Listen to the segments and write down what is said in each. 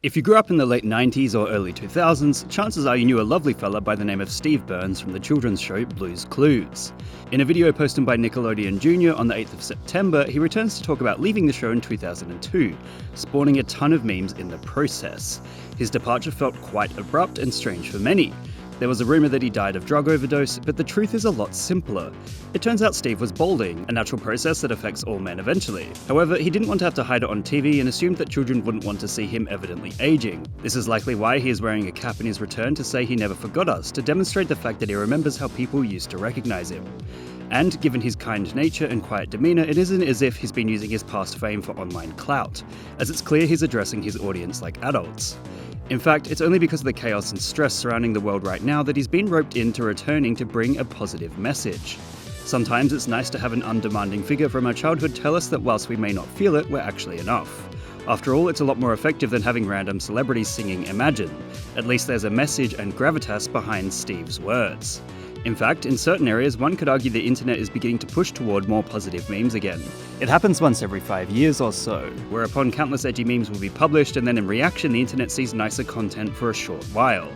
If you grew up in the late 90s or early 2000s, chances are you knew a lovely fella by the name of Steve Burns from the children's show Blue's Clues. In a video posted by Nickelodeon Jr. on the 8th of September, he returns to talk about leaving the show in 2002, spawning a ton of memes in the process. His departure felt quite abrupt and strange for many. There was a rumour that he died of drug overdose, but the truth is a lot simpler. It turns out Steve was balding, a natural process that affects all men eventually. However, he didn't want to have to hide it on TV and assumed that children wouldn't want to see him evidently aging. This is likely why he is wearing a cap in his return to say he never forgot us, to demonstrate the fact that he remembers how people used to recognise him. And given his kind nature and quiet demeanour, it isn't as if he's been using his past fame for online clout, as it's clear he's addressing his audience like adults. In fact, it's only because of the chaos and stress surrounding the world right now that he's been roped into returning to bring a positive message. Sometimes it's nice to have an undemanding figure from our childhood tell us that whilst we may not feel it, we're actually enough. After all, it's a lot more effective than having random celebrities singing Imagine. At least there's a message and gravitas behind Steve's words. In fact, in certain areas, one could argue the internet is beginning to push toward more positive memes again. It happens once every 5 years or so, whereupon countless edgy memes will be published and then in reaction the internet sees nicer content for a short while.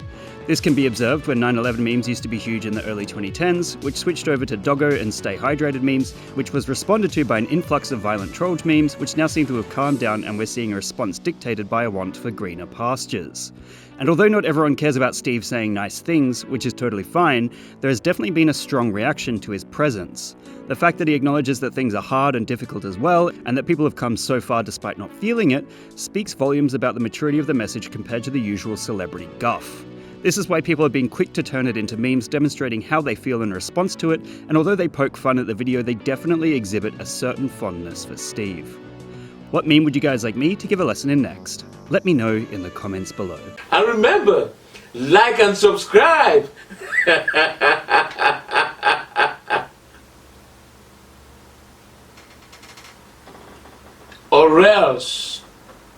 This can be observed when 9/11 memes used to be huge in the early 2010s, which switched over to Doggo and Stay Hydrated memes, which was responded to by an influx of violent troll memes, which now seem to have calmed down and we're seeing a response dictated by a want for greener pastures. And although not everyone cares about Steve saying nice things, which is totally fine, there has definitely been a strong reaction to his presence. The fact that he acknowledges that things are hard and difficult as well, and that people have come so far despite not feeling it, speaks volumes about the maturity of the message compared to the usual celebrity guff. This is why people have been quick to turn it into memes demonstrating how they feel in response to it, and although they poke fun at the video, they definitely exhibit a certain fondness for Steve. What meme would you guys like me to give a lesson in next? Let me know in the comments below. And remember, like and subscribe! Or else.